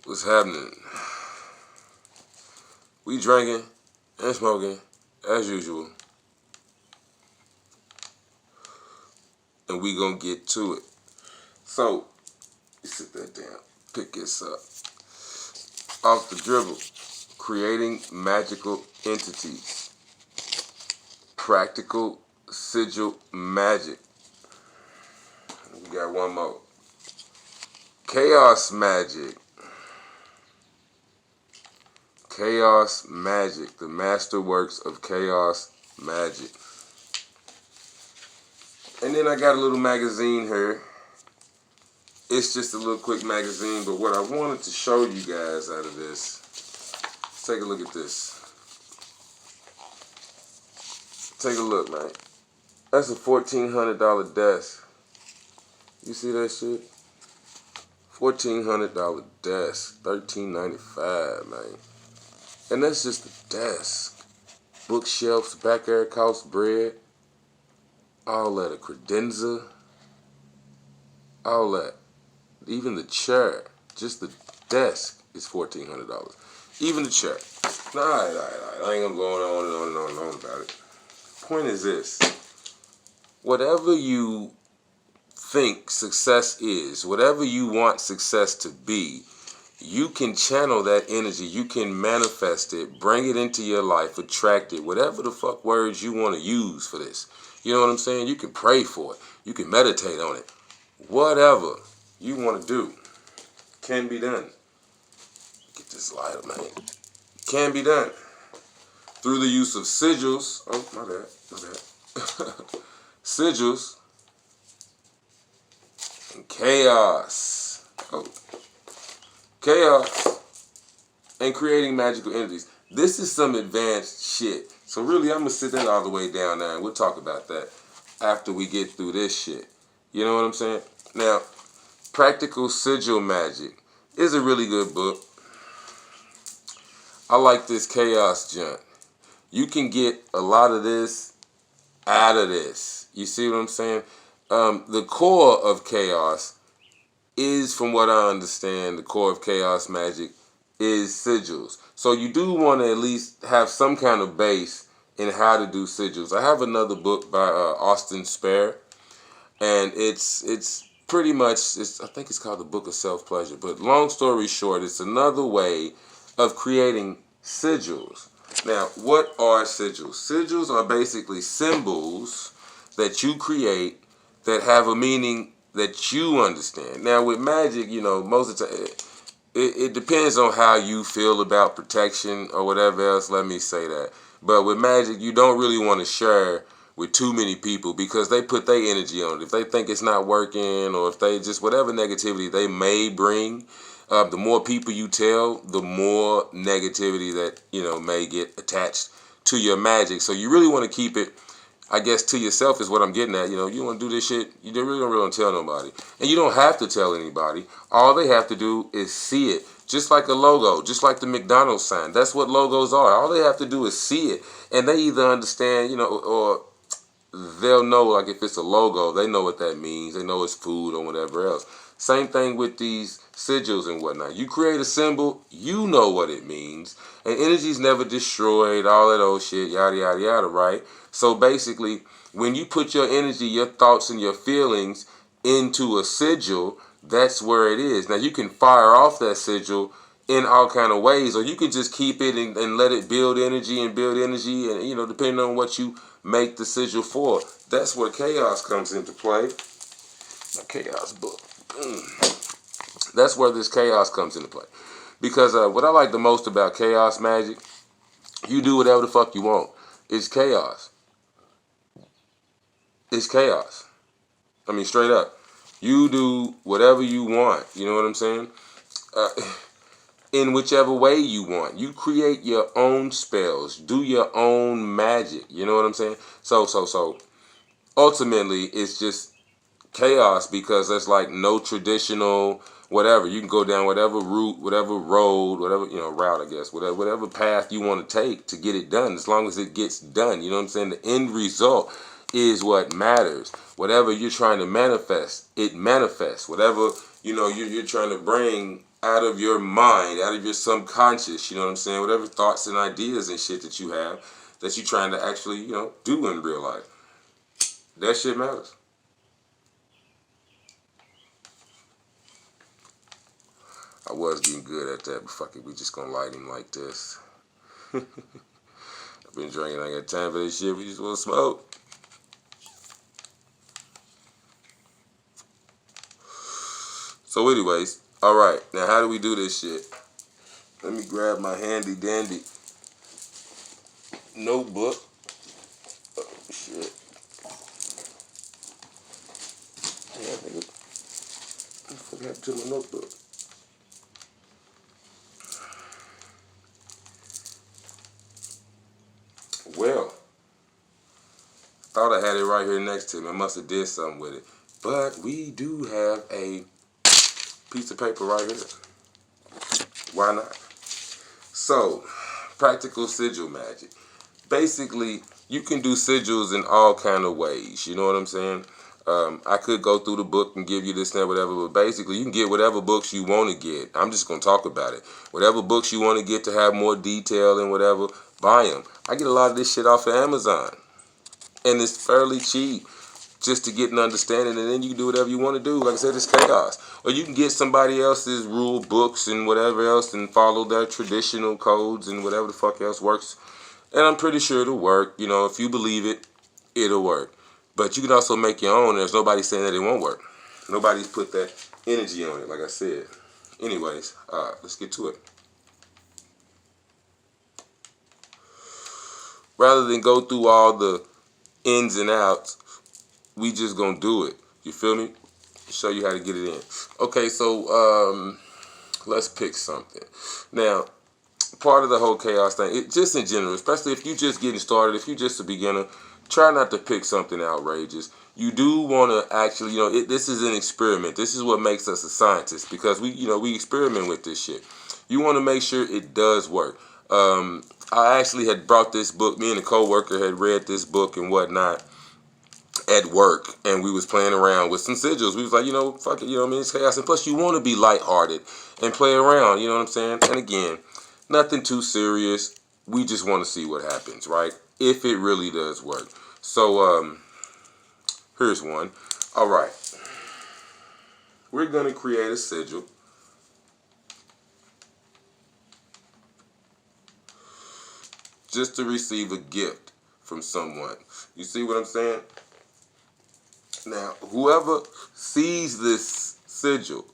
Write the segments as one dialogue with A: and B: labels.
A: What's happening? We drinking and smoking as usual. And we gonna get to it. So, sit that down. Pick this up. Off the dribble. Creating magical entities. Practical sigil magic. We got one more. Chaos magic. Chaos magic. The masterworks of chaos magic. And then I got a little magazine here. It's just a little quick magazine, but what I wanted to show you guys out of this, let's take a look at this. Take a look, man. That's a $1,400 desk. You see that shit? $1,400 desk, $13.95, man. And that's just the desk. Bookshelves, back air cost bread, all that, a credenza, all that. Even the chair, just the desk is $1,400. Even the chair. All right. I ain't gonna go on and on and on and on about it. Point is this. Whatever you think success is, whatever you want success to be, you can channel that energy, you can manifest it, bring it into your life, attract it, whatever the fuck words you want to use for this. You know what I'm saying? You can pray for it. You can meditate on it. Whatever you want to do can be done. Get this lighter, man. Can be done through the use of sigils. Oh, my bad. Sigils and chaos. Oh. Chaos and creating magical entities. This is some advanced shit. So really, I'm going to sit that all the way down now, and we'll talk about that after we get through this shit. You know what I'm saying? Now, Practical Sigil Magic is a really good book. I like this chaos junk. You can get a lot of this out of this. You see what I'm saying? The core of chaos is, from what I understand, the core of chaos magic is sigils. So you do want to at least have some kind of base in how to do sigils. I have another book by Austin Spare, and it's pretty much, I think it's called the Book of Self-Pleasure. But long story short, it's another way of creating sigils. Now, what are sigils? Sigils are basically symbols that you create that have a meaning that you understand. Now, with magic, you know, most of the time, it depends on how you feel about protection or whatever else, let me say that. But with magic, you don't really want to share with too many people because they put their energy on it. If they think it's not working, or if they just, whatever negativity they may bring, the more people you tell, the more negativity that, you know, may get attached to your magic. So you really want to keep it, I guess, to yourself is what I'm getting at. You know, you want to do this shit, you really don't want to tell nobody. And you don't have to tell anybody. All they have to do is see it. Just like a logo, just like the McDonald's sign. That's what logos are. All they have to do is see it. And they either understand, you know, or they'll know, like if it's a logo, they know what that means. They know it's food or whatever else. Same thing with these sigils and whatnot. You create a symbol, you know what it means. And energy's never destroyed, all that old shit, yada, yada, yada, right? So basically, when you put your energy, your thoughts, and your feelings into a sigil, that's where it is. Now, you can fire off that sigil in all kind of ways, or you can just keep it and let it build energy, and, you know, depending on what you make the sigil for. That's where chaos comes into play. My chaos book. That's where this chaos comes into play. Because what I like the most about chaos magic, you do whatever the fuck you want. It's chaos. It's chaos. I mean, straight up. You do whatever you want. You know what I'm saying? In whichever way you want. You create your own spells. Do your own magic. You know what I'm saying? So ultimately, it's just chaos, because there's like no traditional whatever. You can go down whatever route, whatever road, whatever, you know, route, I guess, whatever path you want to take to get it done, as long as it gets done. You know what I'm saying? The end result is what matters. Whatever you're trying to manifest, it manifests. Whatever, you know, you're trying to bring out of your mind, out of your subconscious, you know what I'm saying? Whatever thoughts and ideas and shit that you have that you're trying to actually, do in real life. That shit matters. I was getting good at that, but fuck it, we just gonna light him like this. I've been drinking, I got time for this shit, we just wanna smoke. So anyways, alright, now how do we do this shit? Let me grab my handy dandy notebook. Oh shit. Yeah, nigga. What happened to my notebook? Well, thought I had it right here next to me. I must have did something with it. But we do have a piece of paper right here. Why not? So, practical sigil magic. Basically, you can do sigils in all kind of ways. You know what I'm saying? I could go through the book and give you this and that, whatever, but basically you can get whatever books you want to get. I'm just going to talk about it. Whatever books you want to get to have more detail and whatever, buy them. I get a lot of this shit off of Amazon, and it's fairly cheap just to get an understanding, and then you can do whatever you want to do. Like I said, it's chaos. Or you can get somebody else's rule books and whatever else and follow their traditional codes and whatever the fuck else works. And I'm pretty sure it'll work. You know, if you believe it, it'll work. But you can also make your own. There's nobody saying that it won't work. Nobody's put that energy on it, like I said. Anyways, let's get to it. Rather than go through all the ins and outs, we just gonna do it. You feel me? Show you how to get it in. Okay, so let's pick something. Now, part of the whole chaos thing, just in general, especially if you're just getting started, if you're just a beginner, try not to pick something outrageous. You do want to actually, this is an experiment. This is what makes us a scientist, because we experiment with this shit. You want to make sure it does work. I actually had brought this book. Me and a coworker had read this book and whatnot at work, and we was playing around with some sigils. We was like, fuck it, it's chaos. And plus, you want to be lighthearted and play around, you know what I'm saying? And again, nothing too serious. We just want to see what happens, right? If it really does work. So, here's one. All right. We're going to create a sigil. Just to receive a gift from someone. You see what I'm saying? Now, whoever sees this sigil,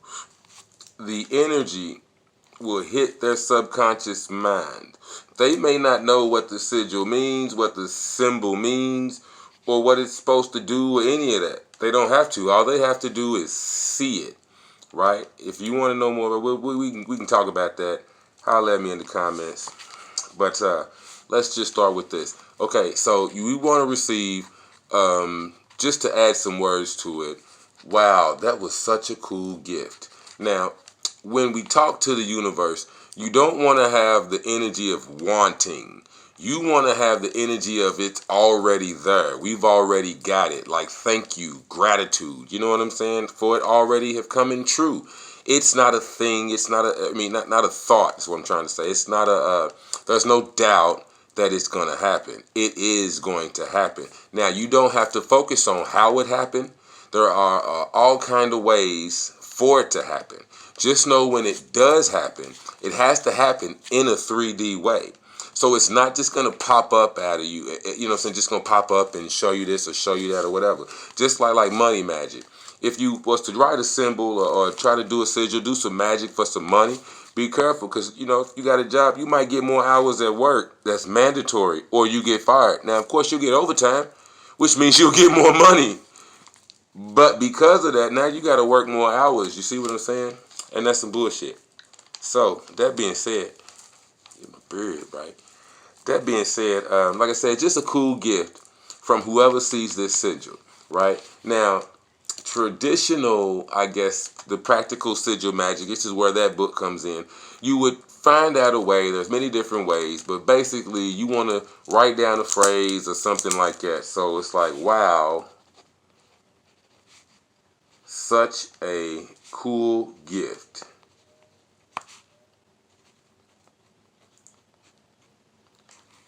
A: the energy will hit their subconscious mind. They may not know what the sigil means, what the symbol means, or what it's supposed to do, or any of that. They don't have to. All they have to do is see it, right? If you want to know more, we can talk about that. Holler at me in the comments. But let's just start with this. Okay, so we want to receive, just to add some words to it, wow, that was such a cool gift. Now, when we talk to the universe, you don't want to have the energy of wanting. You want to have the energy of it's already there. We've already got it. Like, thank you, gratitude. You know what I'm saying? For it already have come in true. It's not a thing. It's not not a thought is what I'm trying to say. It's not there's no doubt that it's going to happen. It is going to happen. Now, you don't have to focus on how it happened. There are all kind of ways for it to happen. Just know when it does happen, it has to happen in a 3D way. So it's not just going to pop up out of you, you know what I'm saying, just going to pop up and show you this or show you that or whatever. Just like money magic. If you was to write a symbol or try to do a sigil, do some magic for some money, be careful, because, if you got a job, you might get more hours at work. That's mandatory, or you get fired. Now, of course, you'll get overtime, which means you'll get more money. But because of that, now you got to work more hours. You see what I'm saying? And that's some bullshit. So, that being said, get my beard right. That being said, like I said, just a cool gift from whoever sees this sigil, right? Now, traditional, I guess, the practical sigil magic, this is where that book comes in. You would find out a way, there's many different ways, but basically you want to write down a phrase or something like that. So it's like, wow, such a cool gift.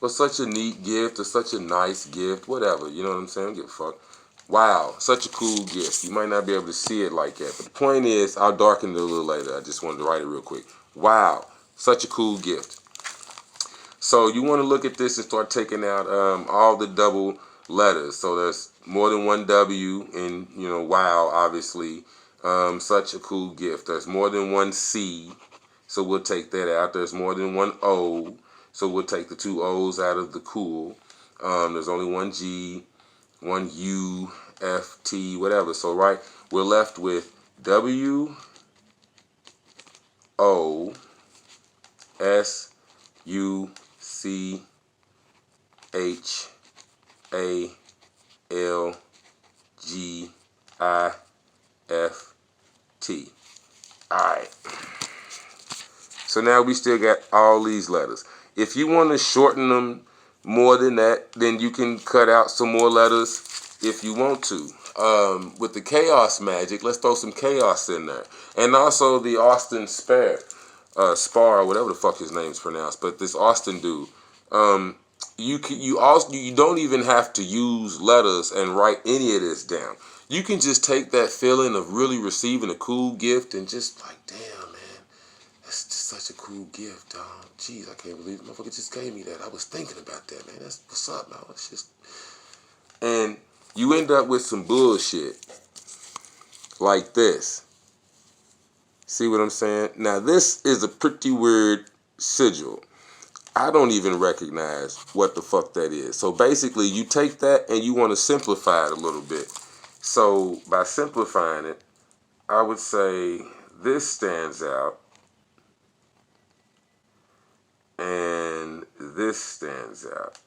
A: or such a neat gift, or such a nice gift, whatever. You know what I'm saying? I don't give a fuck. Wow, such a cool gift. You might not be able to see it like that, but the point is, I'll darken it a little later. I just wanted to write it real quick. Wow, such a cool gift. So you want to look at this and start taking out all the double letters. So there's more than one W in, wow, obviously. Such a cool gift. There's more than one C, so we'll take that out. There's more than one O, so we'll take the two O's out of the cool. There's only one G, one U, F, T, whatever. So, right, we're left with W, O, S, U, C, H, A, L, G, I, F, T. Alright. So now we still got all these letters. If you want to shorten them more than that, then you can cut out some more letters if you want to. With the chaos magic, let's throw some chaos in there. And also the Austin Spar, whatever the fuck his name's pronounced, but this Austin dude. You don't even have to use letters and write any of this down. You can just take that feeling of really receiving a cool gift and just like, damn, man, that's just such a cool gift, dog. Jeez, I can't believe the motherfucker just gave me that. I was thinking about that, man. That's what's up, man. It's just, and you end up with some bullshit like this. See what I'm saying? Now, this is a pretty weird sigil. I don't even recognize what the fuck that is. So basically, you take that and you want to simplify it a little bit. So by simplifying it, I would say this stands out and this stands out.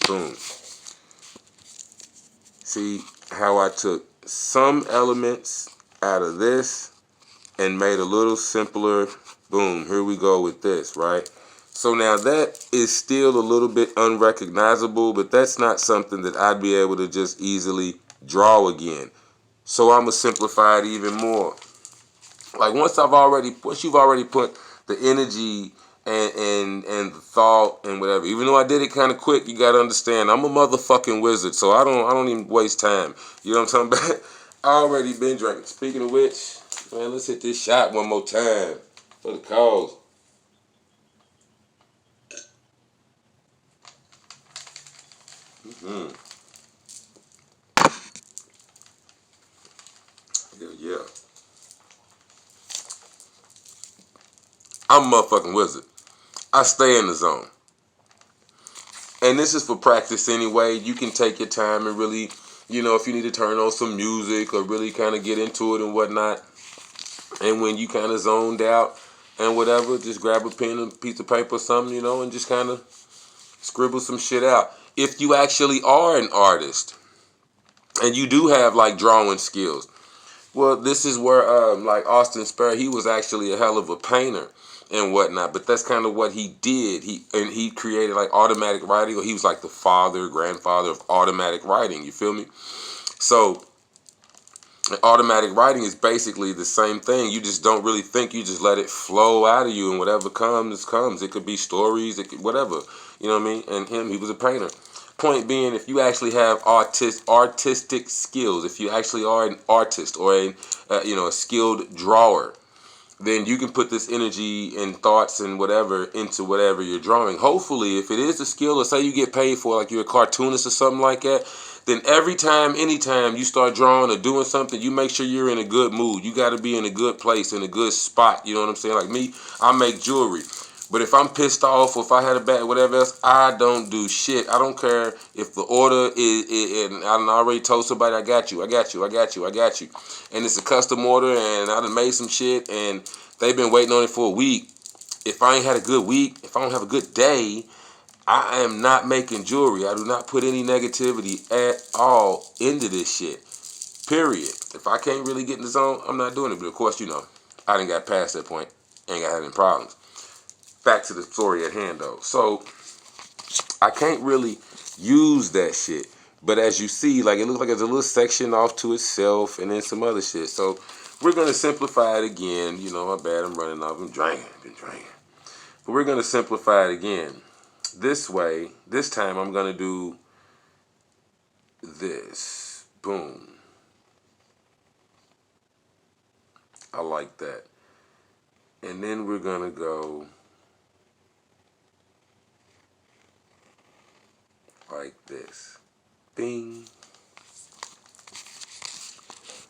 A: Boom. See how I took some elements out of this and made a little simpler. Boom, here we go with this, right? So now that is still a little bit unrecognizable, but that's not something that I'd be able to just easily draw again. So I'm gonna simplify it even more. Like once you've already put the energy and the thought and whatever. Even though I did it kind of quick, you gotta understand I'm a motherfucking wizard, so I don't even waste time. You know what I'm talking about? I already been drinking. Speaking of which, man, let's hit this shot one more time for the cause. Yeah. I'm a motherfucking wizard. I stay in the zone. And this is for practice anyway. You can take your time and really, if you need to turn on some music or really kind of get into it and whatnot. And when you kind of zoned out and whatever, just grab a pen and a piece of paper or something, and just kind of scribble some shit out. If you actually are an artist and you do have like drawing skills, well, this is where like Austin Spar, he was actually a hell of a painter and whatnot, but that's kind of what he did. He created like automatic writing, or he was like the grandfather of automatic writing. You feel me? So automatic writing is basically the same thing. You just don't really think. You just let it flow out of you, and whatever comes. It could be stories, it could whatever. You know what I mean? And he was a painter. Point being, if you actually have artistic skills, if you actually are an artist or a skilled drawer, then you can put this energy and thoughts and whatever into whatever you're drawing. Hopefully, if it is a skill, or say you get paid for, like you're a cartoonist or something like that, then anytime you start drawing or doing something, you make sure you're in a good mood. You got to be in a good place, in a good spot. You know what I'm saying? Like me, I make jewelry. But if I'm pissed off, or if I had a bad whatever else, I don't do shit. I don't care if the order is and I already told somebody, I got you. And it's a custom order, and I done made some shit, and they've been waiting on it for a week. If I ain't had a good week, if I don't have a good day, I am not making jewelry. I do not put any negativity at all into this shit. Period. If I can't really get in the zone, I'm not doing it. But of course, I done got past that point. Ain't got any problems. Back to the story at hand, though. So I can't really use that shit But as you see, like it looks like there's a little section off to itself and then some other shit. So we're going to simplify it again. You know, my bad, I'm running off. Been drinking. But we're going to simplify it again. This way, this time I'm going to do this. Boom. I like that. And then we're going to go like this. Bing.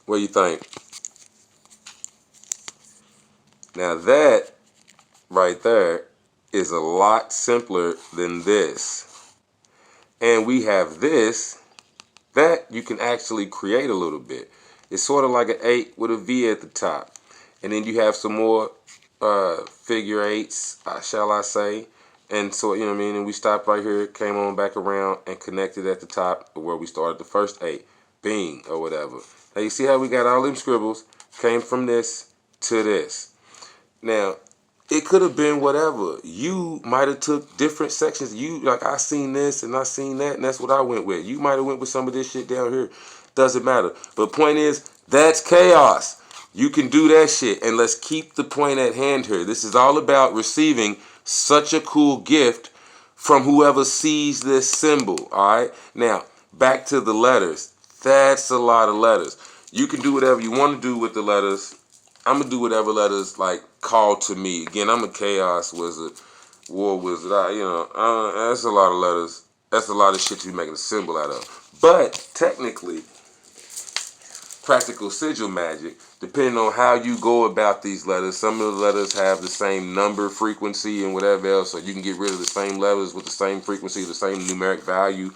A: What do you think? Now that right there is a lot simpler than this. And we have this that you can actually create a little bit. It's sort of like an 8 with a V at the top. And then you have some more figure 8s, shall I say. And so, you know what I mean? And we stopped right here, came on back around, and connected at the top where we started the first 8. Bing, or whatever. Now, you see how we got all them scribbles? Came from this to this. Now, it could have been whatever. You might have took different sections. You, like, I seen this and I seen that, and that's what I went with. You might have went with some of this shit down here. Doesn't matter. But point is, that's chaos. You can do that shit. And let's keep the point at hand here. This is all about receiving such a cool gift from whoever sees this symbol. All right? Now, back to the letters. That's a lot of letters. You can do whatever you want to do with the letters. I'm going to do whatever letters, like, call to me. Again, I'm a chaos wizard, war wizard. That's a lot of letters. That's a lot of shit to be making a symbol out of. But, technically, practical sigil magic, depending on how you go about these letters, some of the letters have the same number, frequency, and whatever else, so you can get rid of the same letters with the same frequency, the same numeric value,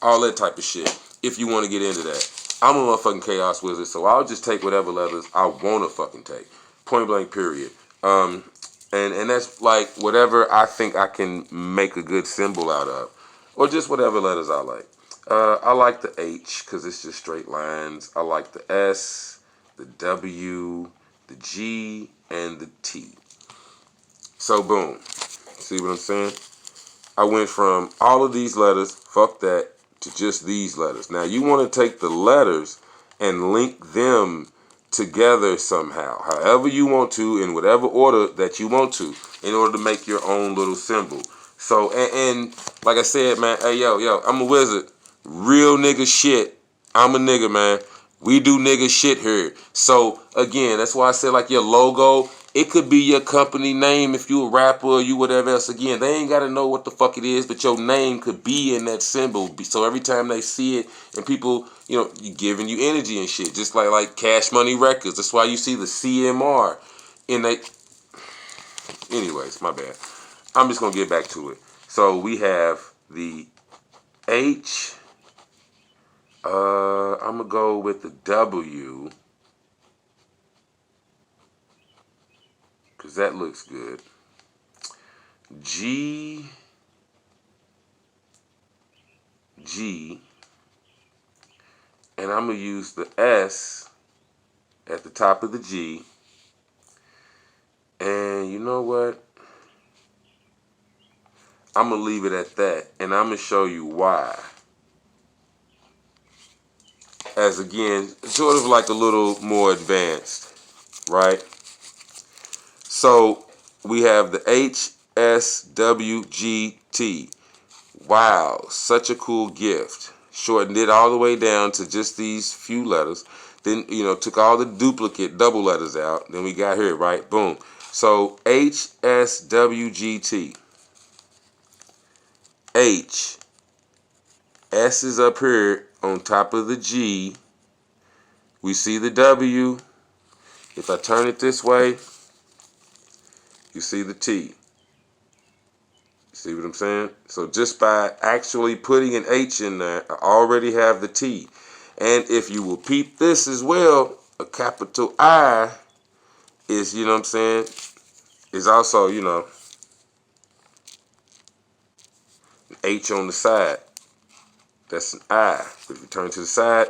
A: all that type of shit, if you want to get into that. I'm a motherfucking chaos wizard, so I'll just take whatever letters I want to fucking take. Point blank, period. And that's like whatever I think I can make a good symbol out of. Or just whatever letters I like. I like the H because it's just straight lines. I like the S, the W, the G, and the T. So boom. See what I'm saying? I went from all of these letters, fuck that, to just these letters. Now you want to take the letters and link them together somehow, however you want to, in whatever order that you want to, in order to make your own little symbol. So, and like I said, man, hey, yo, I'm a wizard. Real nigga shit. I'm a nigga, man. We do nigga shit here. So, again, that's why I said, like, your logo, it could be your company name if you a rapper or you whatever else. Again, they ain't got to know what the fuck it is, but your name could be in that symbol. So every time they see it and people, you know, you giving you energy and shit. Just like Cash Money Records. That's why you see the CMR in they... Anyways, my bad. I'm just going to get back to it. So we have the H... I'm going to go with the W, because that looks good. G, and I'm going to use the S at the top of the G. And you know what? I'm going to leave it at that, and I'm going to show you why. As again, sort of like a little more advanced, right? So we have the HSWGT. Wow, such a cool gift. Shortened it all the way down to just these few letters. Then, you know, took all the duplicate double letters out. Then we got here, right? Boom. So HSWGT. H. S is up here on top of the G. We see the W. If I turn it this way, you see the T. See what I'm saying? So just by actually putting an H in there, I already have the T. And if you will peep this as well, a capital I is, you know what I'm saying, is also, you know, an H on the side. That's an I. If you turn to the side,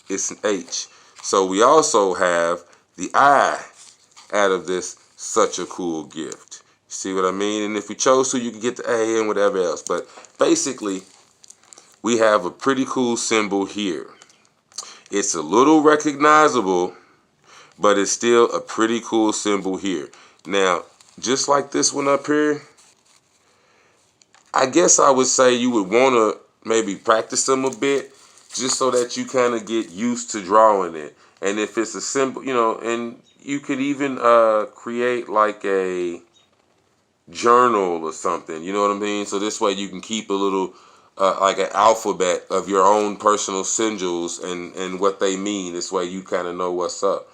A: it's an H. So we also have the I out of this such a cool gift. See what I mean? And if we chose to, you can get the A and whatever else. But basically, we have a pretty cool symbol here. It's a little recognizable, but it's still a pretty cool symbol here. Now, just like this one up here, I guess I would say you would want to maybe practice them a bit just so that you kind of get used to drawing it. And if it's a symbol, and you could even create like a journal or something, you know what I mean? So this way you can keep a little like an alphabet of your own personal sigils and what they mean. This way you kind of know what's up.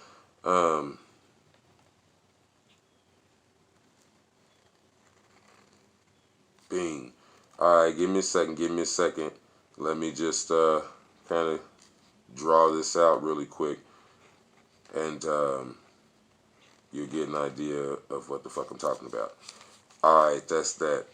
A: Bing. All right, give me a second. Let me just kind of draw this out really quick, and you'll get an idea of what the fuck I'm talking about. All right, that's that.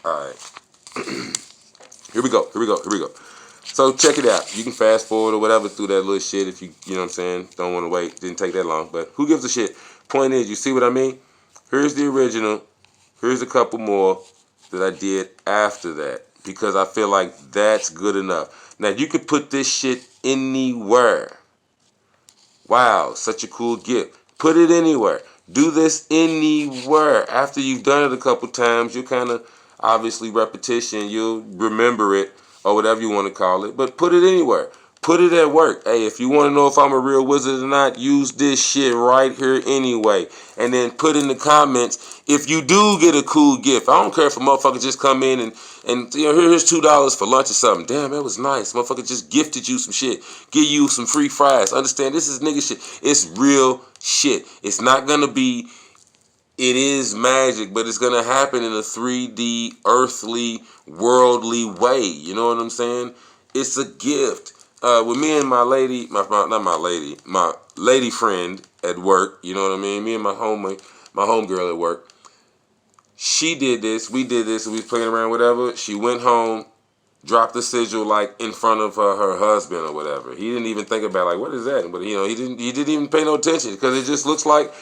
A: All right. Here we go. So check it out. You can fast forward or whatever through that little shit if you know what I'm saying, don't want to wait. Didn't take that long, but who gives a shit? Point is, you see what I mean? Here's the original. Here's a couple more that I did after that because I feel like that's good enough. Now, you could put this shit anywhere. Wow, such a cool gift. Put it anywhere. Do this anywhere. After you've done it a couple times, you'll kind of, obviously repetition, you'll remember it or whatever you want to call it, but put it anywhere. Put it at work. Hey, if you want to know if I'm a real wizard or not, use this shit right here anyway. And then put in the comments if you do get a cool gift. I don't care if a motherfucker just come in and here's $2 for lunch or something. Damn, that was nice. Motherfucker just gifted you some shit. Give you some free fries. Understand, this is nigga shit. It's real shit. It's not going to be, it is magic, but it's going to happen in a 3D, earthly, worldly way. You know what I'm saying? It's a gift. With me and my lady, my lady friend at work, you know what I mean? Me and my homegirl at work. She did this, we did this, and we was playing around, whatever. She went home, dropped the sigil like in front of her husband or whatever. He didn't even think about like, what is that? But he didn't even pay no attention because it just looks like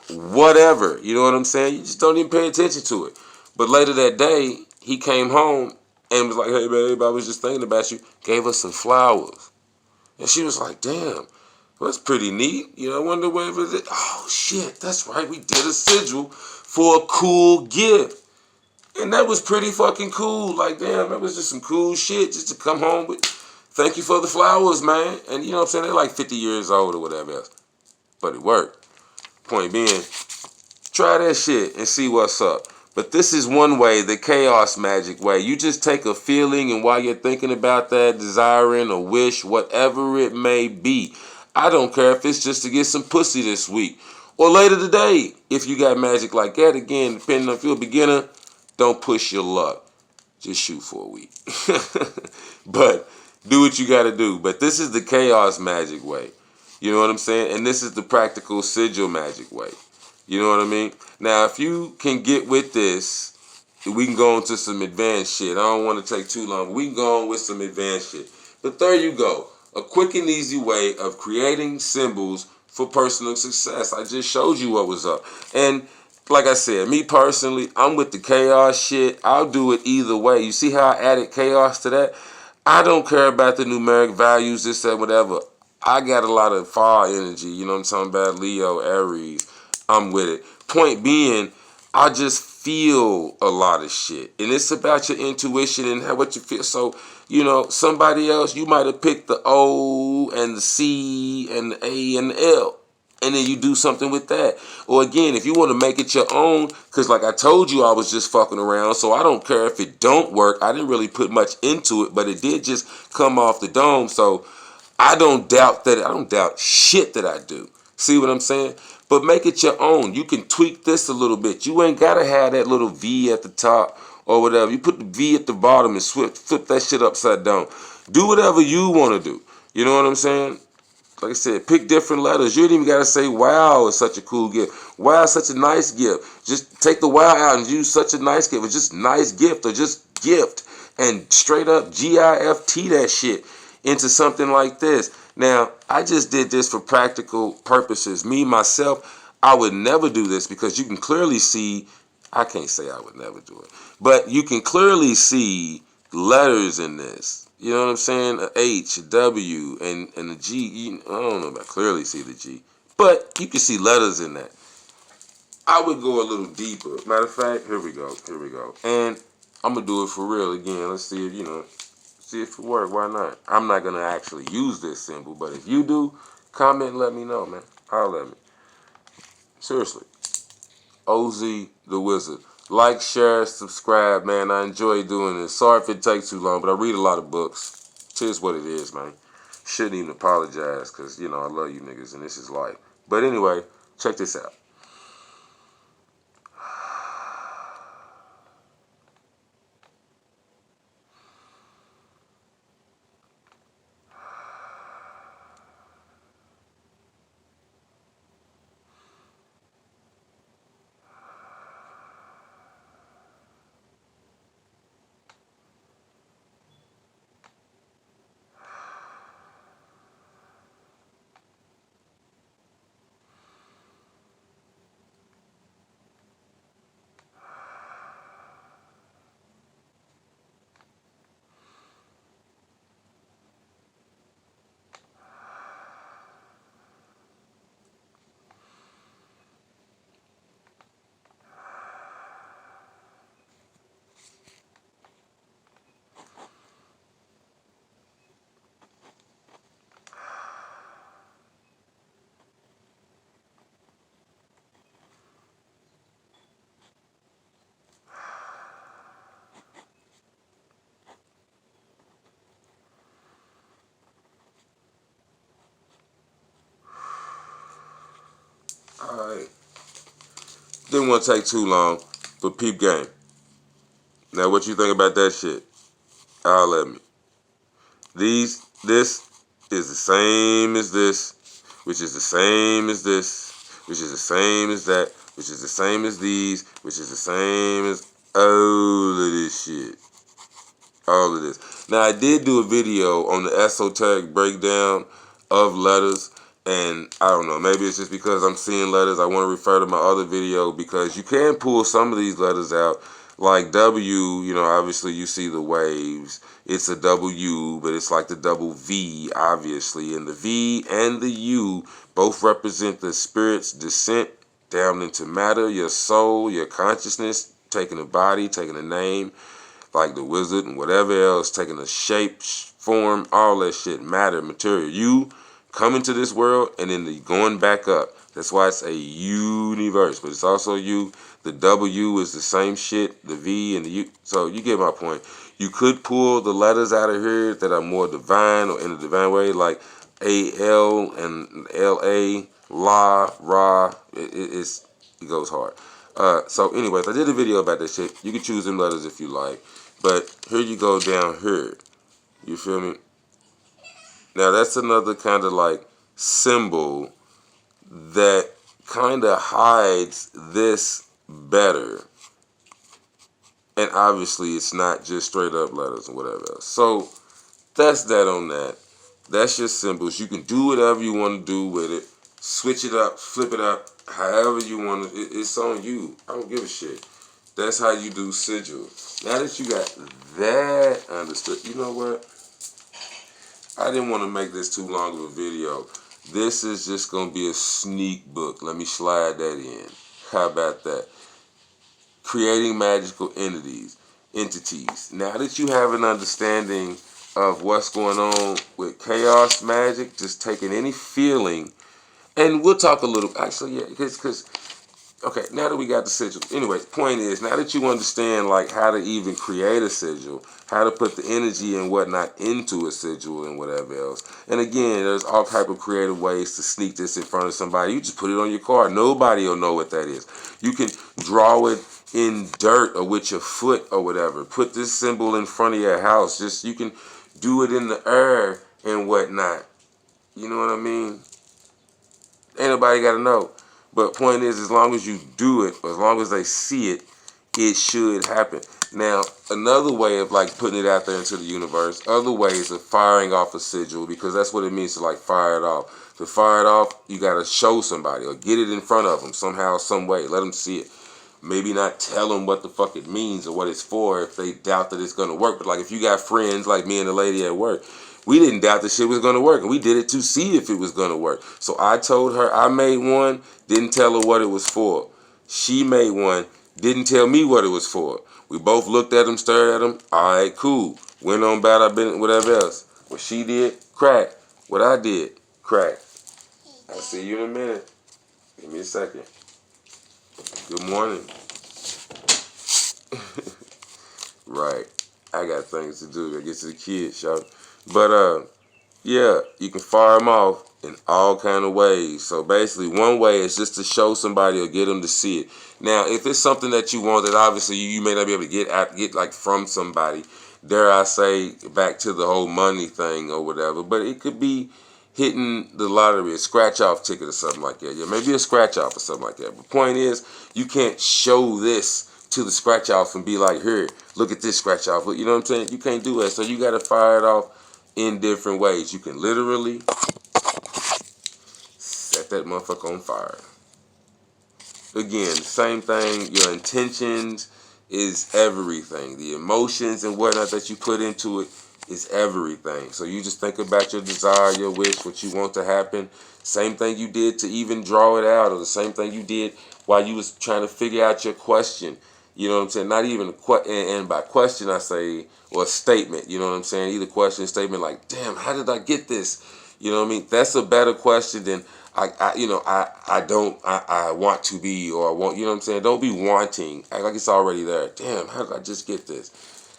A: whatever. You know what I'm saying? You just don't even pay attention to it. But later that day, he came home and was like, hey babe, I was just thinking about you. Gave us some flowers. And she was like, damn, well, that's pretty neat. I wonder what it is. Oh, shit, that's right. We did a sigil for a cool gift. And that was pretty fucking cool. Like, damn, that was just some cool shit just to come home with. Thank you for the flowers, man. And you know what I'm saying? They're like 50 years old or whatever else. But it worked. Point being, try that shit and see what's up. But this is one way, the chaos magic way. You just take a feeling, and while you're thinking about that, desiring a wish, whatever it may be. I don't care if it's just to get some pussy this week. Or later today, if you got magic like that. Again, depending on if you're a beginner, don't push your luck. Just shoot for a week. But do what you got to do. But this is the chaos magic way. You know what I'm saying? And this is the practical sigil magic way. You know what I mean? Now, if you can get with this, we can go into some advanced shit. I don't want to take too long. We can go on with some advanced shit. But there you go. A quick and easy way of creating symbols for personal success. I just showed you what was up. And like I said, me personally, I'm with the chaos shit. I'll do it either way. You see how I added chaos to that? I don't care about the numeric values, this, that, whatever. I got a lot of fire energy. You know what I'm talking about? Leo, Aries. I'm with it. Point being, I just feel a lot of shit. And it's about your intuition and what you feel. So, somebody else, you might have picked the O and the C and the A and the L. And then you do something with that. Or again, if you want to make it your own, because like I told you, I was just fucking around. So I don't care if it don't work. I didn't really put much into it, but it did just come off the dome. So I don't doubt shit that I do. See what I'm saying? But make it your own. You can tweak this a little bit. You ain't got to have that little V at the top or whatever. You put the V at the bottom and flip that shit upside down. Do whatever you want to do. You know what I'm saying? Like I said, pick different letters. You ain't even got to say, wow, it's such a cool gift. Wow, it's such a nice gift. Just take the wow out and use such a nice gift. Or just nice gift or just gift. And straight up GIFT that shit into something like this. Now, I just did this for practical purposes. Me, myself, I would never do this because you can clearly see, I can't say I would never do it, but you can clearly see letters in this. You know what I'm saying? A H, a W, and a G. I don't know if I clearly see the G, but you can see letters in that. I would go a little deeper. Matter of fact, here we go. And I'm going to do it for real again. Let's see if, see if it works. Why not? I'm not going to actually use this symbol, but if you do, comment and let me know, man. Holler at me. Seriously. OZ the Wizard. Like, share, subscribe, man. I enjoy doing this. Sorry if it takes too long, but I read a lot of books. Tis what it is, man. Shouldn't even apologize because, I love you niggas and this is life. But anyway, check this out. Alright. Didn't want to take too long, but peep game. Now what you think about that shit? Holler at me. This is the same as this, which is the same as this, which is the same as that, which is the same as these, which is the same as all of this shit. All of this. Now, I did do a video on the esoteric breakdown of letters, and I don't know, maybe it's just because I'm seeing letters. I want to refer to my other video because you can pull some of these letters out. Like W, obviously you see the waves. It's a W, but it's like the double V, obviously. And the V and the U both represent the spirit's descent down into matter, your soul, your consciousness, taking a body, taking a name, like the wizard and whatever else, taking a shape, form, all that shit, matter, material. You come into this world and then going back up. That's why it's a universe, but it's also you. The W is the same shit, the V and the U. So you get my point. You could pull the letters out of here that are more divine or in a divine way, like A-L and L-A, La, Ra. It goes hard. So anyways, I did a video about this shit. You can choose them letters if you like. But here you go down here. You feel me? Now that's another kind of like symbol that kind of hides this better. And obviously it's not just straight up letters and whatever else. So that's that on that. That's your symbols. You can do whatever you want to do with it. Switch it up, flip it up, however you want to. It's on you. I don't give a shit. That's how you do sigil. Now that you got that understood, you know what? I didn't want to make this too long of a video. This is just going to be a sneak book. Let me slide that in. How about that? Creating magical entities. Now that you have an understanding of what's going on with chaos magic, just taking any feeling, and we'll talk a little, actually, yeah, because okay, now that we got the sigil. Anyways, point is, now that you understand like how to even create a sigil, how to put the energy and whatnot into a sigil and whatever else. And again, there's all type of creative ways to sneak this in front of somebody. You just put it on your card. Nobody will know what that is. You can draw it in dirt or with your foot or whatever. Put this symbol in front of your house. Just, you can do it in the air and whatnot. You know what I mean? Ain't nobody got to know. But point is, as long as you do it, or as long as they see it, it should happen. Now, another way of like putting it out there into the universe, other ways of firing off a sigil, because that's what it means to like fire it off. To fire it off, you got to show somebody or get it in front of them somehow, some way. Let them see it. Maybe not tell them what the fuck it means or what it's for if they doubt that it's going to work. But like if you got friends like me and the lady at work, we didn't doubt the shit was going to work. And we did it to see if it was going to work. So I told her, I made one, didn't tell her what it was for. She made one, didn't tell me what it was for. We both looked at them, stared at them. All right, cool. Went on about our business, whatever else. What she did, crack. What I did, crack. I'll see you in a minute. Give me a second. Good morning. Right. I got things to do. I get to the kids, y'all. But yeah, you can fire them off in all kind of ways. So basically, one way is just to show somebody or get them to see it. Now, if it's something that you want that obviously you may not be able to get like from somebody, dare I say, back to the whole money thing or whatever. But it could be hitting the lottery, a scratch-off ticket or something like that. Yeah, maybe a scratch-off or something like that. But the point is, you can't show this to the scratch-off and be like, here, look at this scratch-off. You know what I'm saying? You can't do that. So you got to fire it off in different ways. You can literally set that motherfucker on fire. Again, same thing. Your intentions is everything. The emotions and whatnot that you put into it is everything. So you just think about your desire, your wish, what you want to happen. Same thing you did to even draw it out, or the same thing you did while you was trying to figure out your question. You know what I'm saying? Not even and by question I say, or a statement. You know what I'm saying? Either question, statement, like, damn, how did I get this? You know what I mean? That's a better question than I want to be, or I want, you know what I'm saying? Don't be wanting. Act like it's already there. Damn, how did I just get this?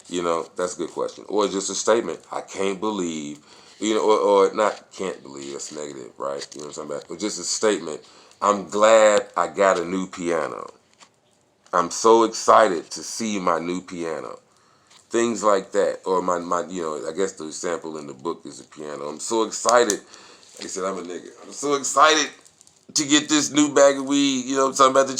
A: You know, that's a good question. Or just a statement. I can't believe, you know, or not can't believe, that's negative, right? You know what I'm talking about? Or just a statement. I'm glad I got a new piano. I'm so excited to see my new piano. Things like that. Or my you know, I guess the example in the book is a piano. I'm so excited. Like I said, I'm a nigga. I'm so excited to get this new bag of weed. You know what I'm talking about? To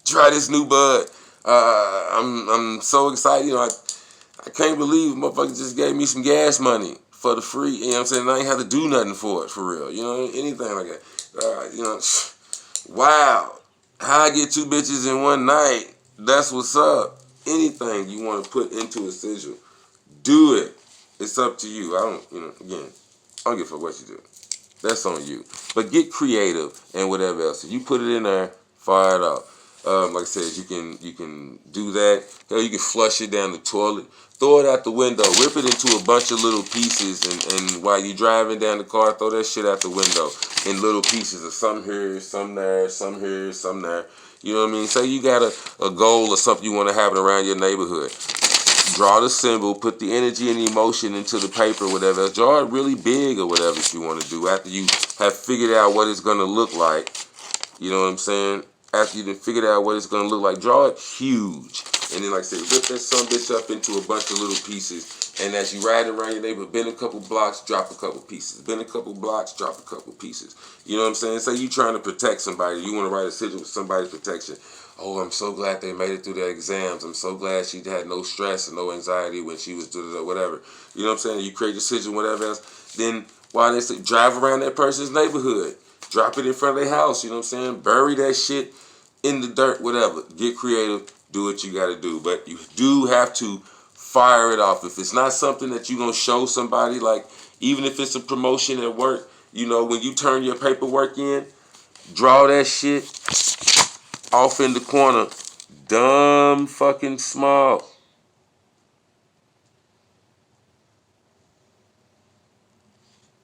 A: try this new bud. I'm so excited. You know, I can't believe motherfucker just gave me some gas money for the free. You know what I'm saying? I ain't have to do nothing for it, for real. You know, anything like that. You know, wow. How I get two bitches in one night, that's what's up. Anything you want to put into a sigil, do it. It's up to you. I don't, you know, again, I don't give a fuck what you do. That's on you. But get creative and whatever else. If you put it in there, fire it up. Like I said, you can do that. Hell, you can flush it down the toilet. Throw it out the window. Rip it into a bunch of little pieces. And while you're driving down the car, throw that shit out the window in little pieces of some here, some there, some here, some there. You know what I mean? Say you got a goal or something you want to happen around your neighborhood. Draw the symbol, put the energy and the emotion into the paper, whatever. Draw it really big or whatever if you want to do. After you have figured out what it's going to look like, you know what I'm saying? After you've figured out what it's going to look like, draw it huge. And then, like I said, rip that some bitch up into a bunch of little pieces. And as you ride around your neighborhood, bend a couple blocks, drop a couple pieces. Bend a couple blocks, drop a couple pieces. You know what I'm saying? Say you trying to protect somebody. You want to write a sigil with somebody's protection. Oh, I'm so glad they made it through their exams. I'm so glad she had no stress and no anxiety when she was doing whatever. You know what I'm saying? You create a sigil, whatever else. Then while they say, drive around that person's neighborhood. Drop it in front of their house. You know what I'm saying? Bury that shit in the dirt, whatever. Get creative. Do what you got to do. But you do have to fire it off. If it's not something that you're going to show somebody, like even if it's a promotion at work, you know, when you turn your paperwork in, draw that shit off in the corner, dumb fucking small.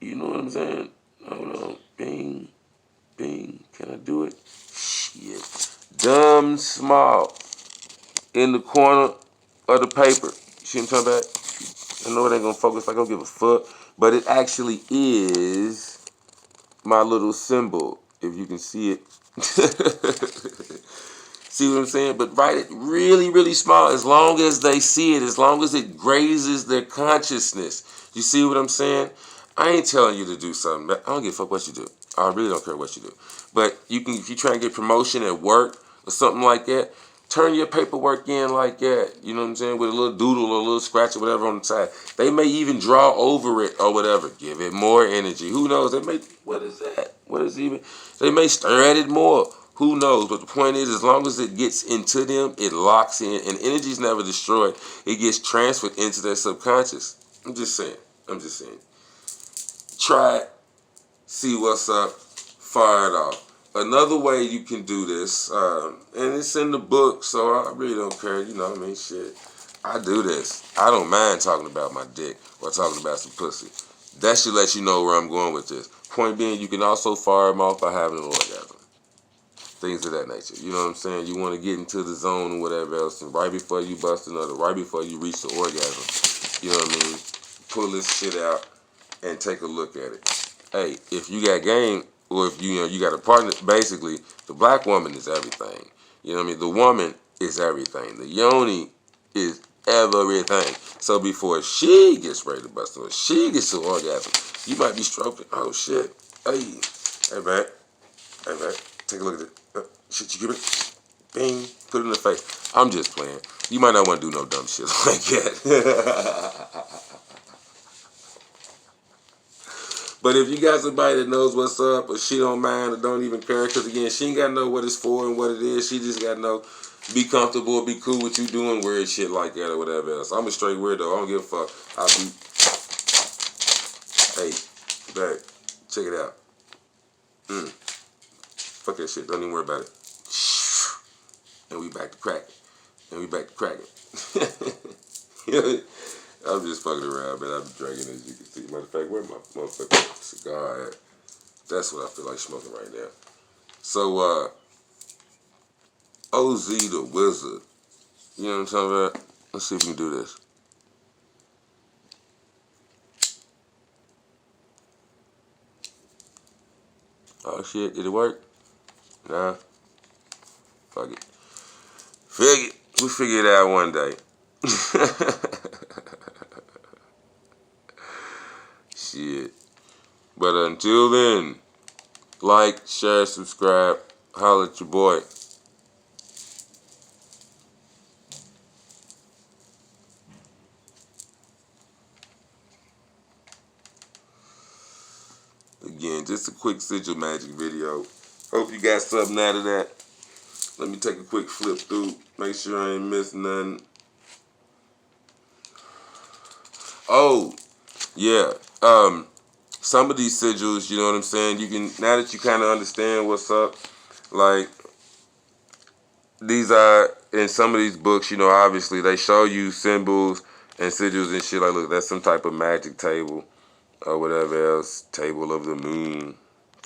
A: You know what I'm saying? Hold on. Bing. Bing. Can I do it? Shit. Dumb small. In the corner of the paper. You see what I'm talking about? I know it ain't gonna focus. I don't give a fuck. But it actually is my little symbol. If you can see it. See what I'm saying? But write it really, really small. As long as they see it, as long as it grazes their consciousness. You see what I'm saying? I ain't telling you to do something. I don't give a fuck what you do. I really don't care what you do. But you can, if you try and get promotion at work or something like that, turn your paperwork in like that. You know what I'm saying? With a little doodle or a little scratch or whatever on the side. They may even draw over it or whatever. Give it more energy. Who knows? They may, what is that? What is even? They may stare at it more. Who knows? But the point is, as long as it gets into them, it locks in. And energy is never destroyed. It gets transferred into their subconscious. I'm just saying. I'm just saying. Try it. See what's up. Fire it off. Another way you can do this, and it's in the book, so I really don't care. You know what I mean? Shit. I do this. I don't mind talking about my dick or talking about some pussy. That should let you know where I'm going with this. Point being, you can also fire them off by having an orgasm. Things of that nature. You know what I'm saying? You want to get into the zone and whatever else, and right before you bust another, right before you reach the orgasm, you know what I mean? Pull this shit out and take a look at it. Hey, if you got game, or if you got a partner, basically, the black woman is everything. You know what I mean? The woman is everything. The yoni is everything. So before she gets ready to bust or she gets to orgasm, you might be stroking. Oh shit. Hey man. Hey man. Take a look at it. Shit, you give it. Bing. Put it in the face. I'm just playing. You might not want to do no dumb shit like that. But if you got somebody that knows what's up, or she don't mind or don't even care, because again, she ain't got to know what it's for and what it is. She just got to know, be comfortable, be cool with you doing weird shit like that or whatever else. I'm a straight weirdo. I don't give a fuck. Hey, back. Check it out. Fuck that shit. Don't even worry about it. And we back to cracking. I'm just fucking around, man. I'm drinking, as you can see. Matter of fact, where's my motherfucking cigar at? That's what I feel like smoking right now. So, OZ the Wizard. You know what I'm talking about? Let's see if we can do this. Oh shit, did it work? Nah. Fuck it. We'll figure it out one day. Shit. But until then, like, share, subscribe, holler at your boy. Again, just a quick sigil magic video. Hope you got something out of that. Let me take a quick flip through. Make sure I ain't missing nothing. Oh, yeah. Some of these sigils, you know what I'm saying? You can, now that you kind of understand what's up, like, these are, in some of these books, you know, obviously, they show you symbols and sigils and shit. Like, look, that's some type of magic table or whatever else. Table of the moon.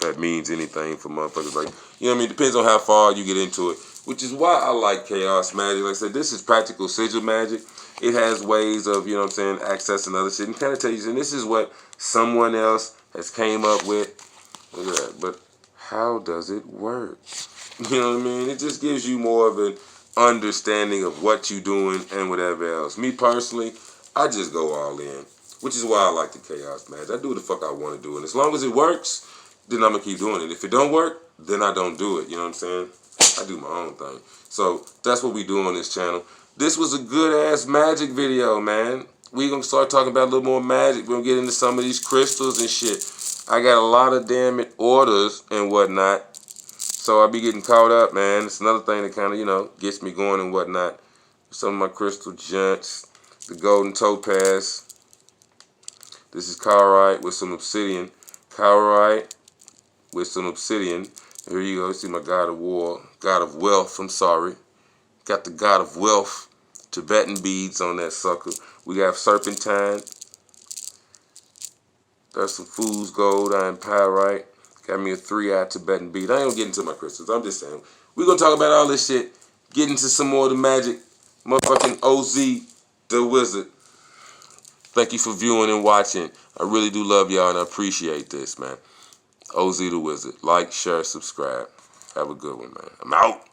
A: That means anything for motherfuckers. Like, you know what I mean? Depends on how far you get into it. Which is why I like chaos magic. Like I said, this is practical sigil magic. It has ways of, you know what I'm saying, accessing other shit. And kind of tell you, and this is what someone else has came up with. Look at that. But how does it work? You know what I mean? It just gives you more of an understanding of what you're doing and whatever else. Me personally, I just go all in. Which is why I like the chaos magic. I do what the fuck I want to do. And as long as it works, then I'm going to keep doing it. If it don't work, then I don't do it. You know what I'm saying? I do my own thing. So that's what we do on this channel. This was a good-ass magic video, man. We're going to start talking about a little more magic. We're going to get into some of these crystals and shit. I got a lot of damn orders and whatnot. So I'll be getting caught up, man. It's another thing that kind of, you know, gets me going and whatnot. Some of my crystal junts. The golden topaz. This is Carite with some obsidian. Carite with some obsidian. Here you go. See my god of war. God of wealth. I'm sorry. Got the god of wealth. Tibetan beads on that sucker. We got serpentine. There's some fool's gold. Iron pyrite. Got me a 3-eye Tibetan bead. I ain't gonna get into my crystals. I'm just saying. We're gonna talk about all this shit. Get into some more of the magic. Motherfucking OZ the Wizard. Thank you for viewing and watching. I really do love y'all and I appreciate this, man. OZ the Wizard. Like, share, subscribe. Have a good one, man. I'm out.